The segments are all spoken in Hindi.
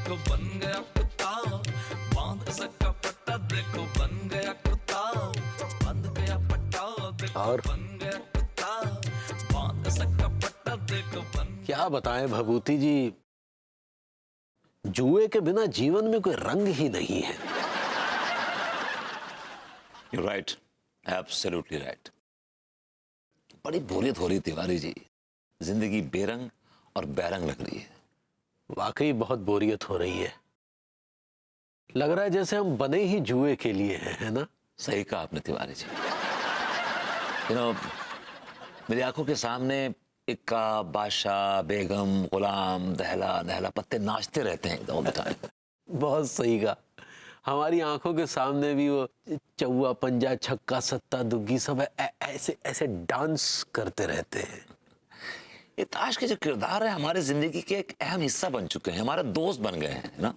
देखो बन गया कुत्ता, बांध सका पट्टा, देखो बन गया कुत्ता, बंध गया पट्टा, देखो और? बन गया कुत्ता, बांध सका पट्टा, देखो बन। क्या बताएं भभूति जी, जुए के बिना जीवन में कोई रंग ही नहीं है। You're right, absolutely right. बड़ी बोरियत हो रही तिवारी जी, जिंदगी बेरंग और बैरंग लग रही है। वाकई बहुत बोरियत हो रही है। लग रहा है जैसे हम बने ही जुए के लिए हैं, है ना? सही कहा आपने तिवारी जी। मेरी आंखों के सामने इक्का, बादशाह, बेगम, गुलाम, दहला नहला पत्ते नाचते रहते हैं एकदम बताएं। बहुत सही कहा। हमारी आंखों के सामने भी वो चौवा, पंजा, छक्का, सत्ता, दुग्गी सब ऐसे ऐसे डांस करते रहते हैं। ये ताश के जो किरदार है हमारे जिंदगी के एक अहम हिस्सा बन चुके हैं, हमारे दोस्त बन गए हैं ना।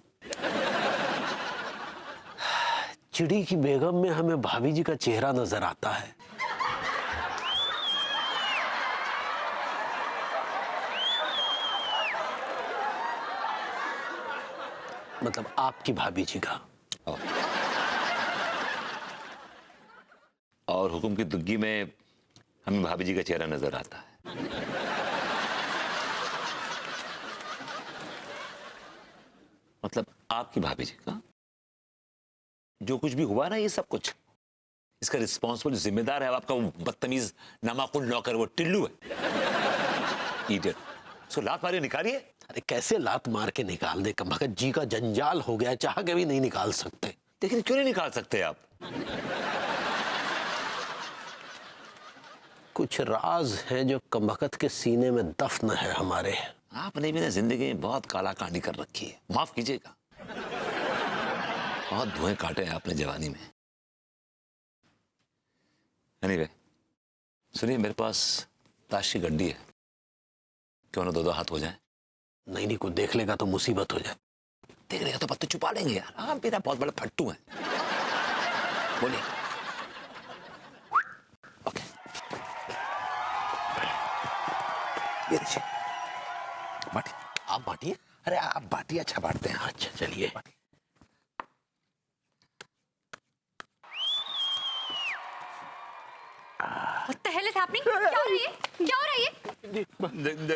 चिड़ी की बेगम में हमें भाभी जी का चेहरा नजर आता है। मतलब आपकी भाभी जी का। और हुकुम की दुग्गी में हमें भाभी जी का चेहरा नजर आता है। मतलब आपकी भाभी जी का जो कुछ भी हुआ ना, ये सब कुछ इसका रिस्पॉन्सिबल जिम्मेदार है आपका वो बदतमीज नामाकुल नौकर, वो टिल्लू है, इडियट। सो लात मारिए, निकालिए। अरे कैसे लात मार के निकाल दे, कमबख्त जी का जंजाल हो गया, चाह के भी नहीं निकाल सकते। लेकिन क्यों नहीं निकाल सकते आप? कुछ राज हैं जो कमबख्त के सीने में दफन है हमारे। आपने भी ना जिंदगी में बहुत काला कांडी कर रखी है, माफ कीजिएगा। बहुत धुएं काटे हैं आपने जवानी में। एनीवे, सुनिए, मेरे पास ताश की गड्डी है, क्यों ना दो दो हाथ हो जाए? नहीं नहीं, कोई देख लेगा तो मुसीबत हो जाए। देख लेगा तो पत्ते छुपा लेंगे यार, आप मेरा बहुत बड़े फट्टू हैं। बोलिए। ओके, ये देखिए, बांटिए। आप बांटिए। अरे आप बांटिए, अच्छा बांटते हैं। अच्छा चलिए।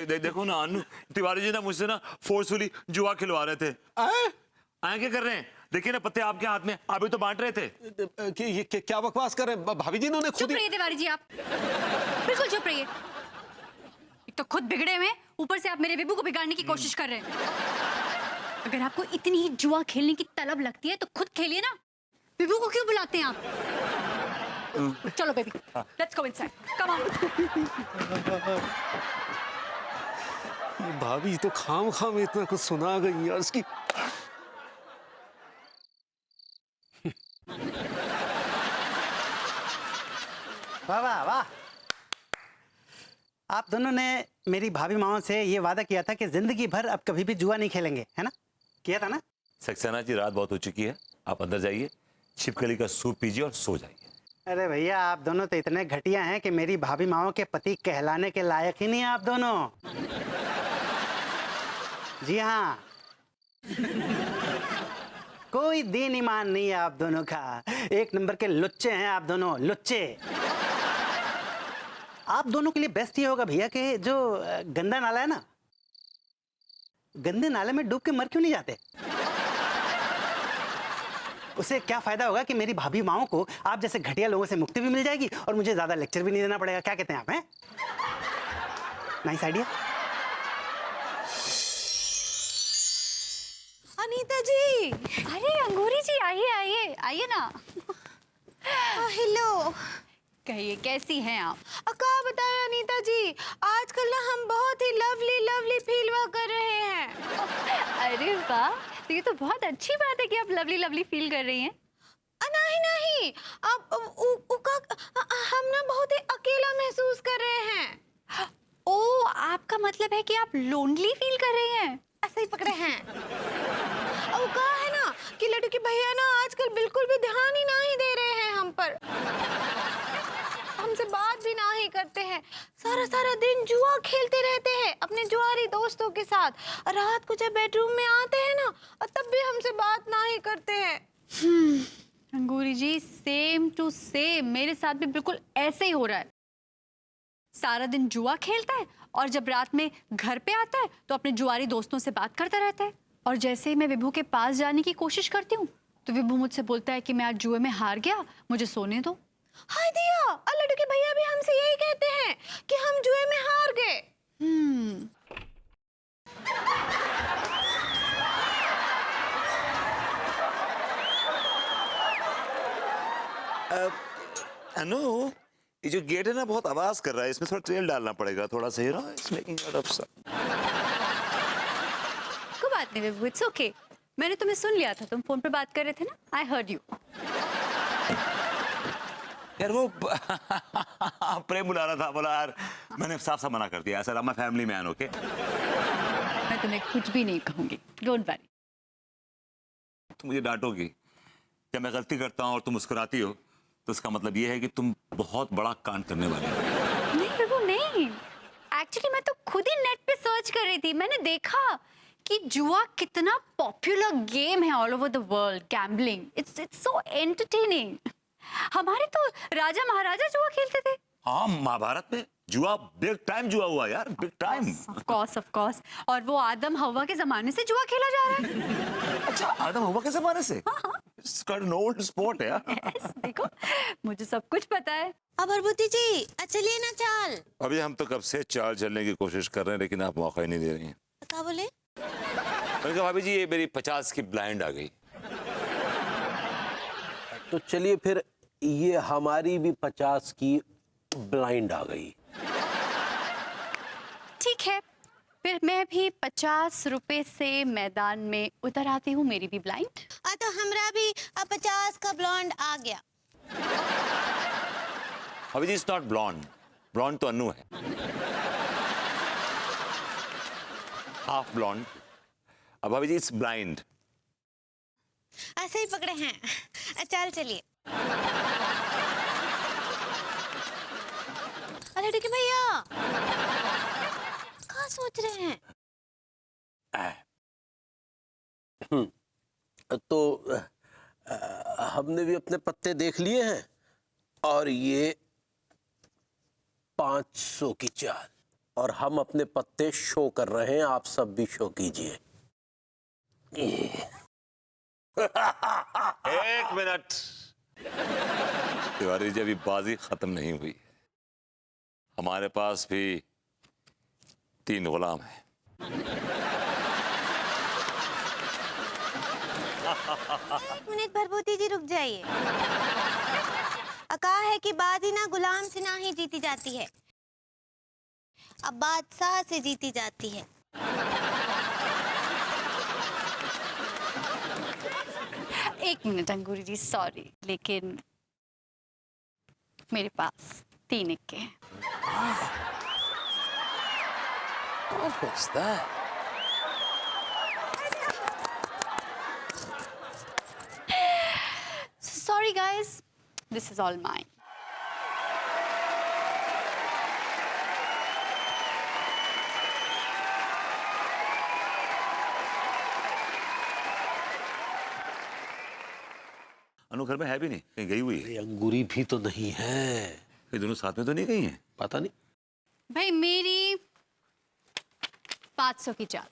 देखो ना अनु, तिवारी जी ना मुझसे ना फोर्सफुली जुआ खिलवा रहे थे। आए क्या कर रहे हैं? देखिए ना पत्ते आपके हाथ में, आप भी तो बांट रहे थे। ये क्या बकवास कर रहे हैं भाभी जी? ने खुद चुप रहिए तिवारी जी, आप बिल्कुल चुप रहिए। एक तो खुद बिगड़े हुए, ऊपर से आप मेरे बेबू को बिगाड़ने की कोशिश कर रहे हैं। अगर आपको इतनी ही जुआ खेलने की तलब लगती है तो खुद खेलिए ना, बेबू को क्यों बुलाते हैं आप? चलो baby, let's go inside, come on. भाभी तो खाम खाम इतना कुछ सुना गई यार इसकी। वाह वाह वाह। आप दोनों ने मेरी भाभी माओ से ये वादा किया था कि जिंदगी भर अब कभी भी जुआ नहीं खेलेंगे, है ना? किया था ना? सक्सेना जी, रात बहुत हो चुकी है, आप अंदर जाइए, छिपकली का सूप पीजिए और सो जाइए। अरे भैया, आप दोनों तो इतने घटिया हैं कि मेरी भाभी माओ के पति कहलाने के लायक ही नहीं है आप दोनों। जी हाँ, कोई दीन ईमान नहीं है आप दोनों का। एक नंबर के लुच्चे हैं आप दोनों, लुच्चे। आप दोनों के लिए बेस्ट ये होगा भैया कि जो गंदा नाला है ना, गंदे नाले में डूब के मर क्यों नहीं जाते? उससे क्या फायदा होगा कि मेरी भाभी माओ को आप जैसे घटिया लोगों से मुक्ति भी मिल जाएगी और मुझे ज्यादा लेक्चर भी नहीं देना पड़ेगा। क्या कहते हैं आप? हैं? Nice idea. अनीता जी, अरे अंगूरी जी, आइए आइए आइए ना। हेलो, कहिए कैसी हैं आप? अका बताए अनीता जी, आजकल ना हम बहुत ही लवली लवली फील कर रहे हैं। अरे वाह, तो ये तो बहुत अच्छी बात है कि आप लवली लवली फील कर रही हैं। नहीं नहीं, अब हम ना बहुत ही अकेला महसूस कर रहे हैं। ओ, आपका मतलब है कि आप लोनली फील कर रही हैं? ऐसे ही पकड़े हैं। अब कहा है ना कि लड़के भैया ना आजकल बिल्कुल भी ध्यान ही नहीं दे रहे हैं हम पर। हमसे बात भी ना ही करते हैं। सारा सारा दिन जुआ खेलते रहते हैं अपने जुआरी दोस्तों के साथ। और रात को जब बेडरूम में आते हैं ना, और तब भी हमसे बात ना ही करते हैं। अंगूरी जी, सेम टू सेम मेरे साथ भी बिल्कुल ऐसे ही हो रहा है। सारा दिन जुआ खेलता है और जब रात में घर पे आता है तो अपने जुआरी दोस्तों से बात करता रहता है। और जैसे ही मैं विभू के पास जाने की कोशिश करती हूँ तो विभू मुझसे बोलता है कि मैं आज जुए में हार गया, मुझे सोने दो। हाय दिया, और लड्डू के भैया भी हमसे यही कहते हैं कि हम जुए में हार गए। अनु, ये जो गेट है ना बहुत आवाज कर रहा है, इसमें थोड़ा तेल डालना पड़ेगा थोड़ा सा, it's making lot of sound. कोई बात नहीं विभू, इट्स ओके। मैंने तुम्हें सुन लिया था, तुम फोन पे बात कर रहे थे ना, आई हर्ड यू। यार वो प्रेम बुला रहा था, बोला यार मैंने साफ साफ मना कर दिया, सर मैं फैमिली मैन, ओके। मैं तुम्हें कुछ भी नहीं कहूंगी, डोंट वरी। तुम मुझे डांटोगी जब मैं गलती करता हूँ और तुम मुस्कुराती हो, तो इसका मतलब ये है कि तुम बहुत बड़ा कांड करने वाले हो। नहीं विभू नहीं, एक्चुअली मैं तो खुद ही नेट पे सर्च कर रही थी। मैंने देखा कि जुआ कितना पॉपुलर गेम है all over the world. Gambling, it's so entertaining. हमारे तो राजा महाराजा जुआ खेलते थे। हाँ, महाभारत में जुआ बिग टाइम जुआ हुआ यार, बिग टाइम। Of course. और वो आदम हवा के जमाने से जुआ खेला जा रहा है। अच्छा, आदम हवा के जमाने से? It's quite an old sport है यार। Yes, देखो मुझे सब कुछ पता है। अब अर्बुती जी, चलिए ना चाल। अभी हम तो कब से चाल चलने की कोशिश कर रहे हैं, लेकिन आप मौका ही नहीं दे रही हैं। क्या बोले? मैंने कहा भाभी जी ये मेरी 50 की ब्लाइंड आ गई। तो चलिए फिर ये हमारी भी 50 की ब्लाइंड आ गई। ठीक है, फिर मैं भी 50 रुपए से मैदान में उतर आती हूँ, मेरी भी ब्लाइंड। तो हमरा भी 50 का ब्लॉन्ड आ गया। भाभी जी इट्स नॉट ब्लॉन्ड, ब्लॉन्ड तो अनु है, हाफ ब्लॉन्ड। अब भाभी जी इट्स ब्लाइंड। ऐसे ही पकड़े हैं। चाल चलिए। अरे ठीक है भैया, क्या सोच रहे हैं? तो हमने भी अपने पत्ते देख लिए हैं और ये 500 की चाल, और हम अपने पत्ते शो कर रहे हैं, आप सब भी शो कीजिए। एक मिनट तिवारी जी, अभी बाजी खत्म नहीं हुई, हमारे पास भी 3 गुलाम हैं। एक मिनट भरभूति जी, रुक जाइए। कहा है कि बाजी ना गुलाम से ना ही जीती जाती है, अब बादशाह से जीती जाती है। एक मिनट अंगूरी जी, सॉरी, लेकिन मेरे पास 3 इक्के हैं। What's that? Sorry guys, this is all mine. अनु घर में है भी नहीं, कहीं गई हुई है? ये अंगूरी भी तो नहीं है। ये दोनों साथ में तो नहीं गई हैं? पता नहीं। भाई मेरी 500 की चाल।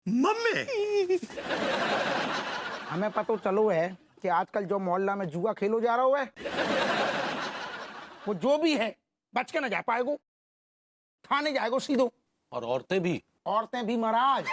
मम्मी हमें पता चलो है कि आजकल जो मोहल्ला में जुआ खेलो जा रहा है, वो जो भी है बच के न जा पाएगो, थाने जाएगो सीधो। और औरतें भी। औरतें भी महाराज।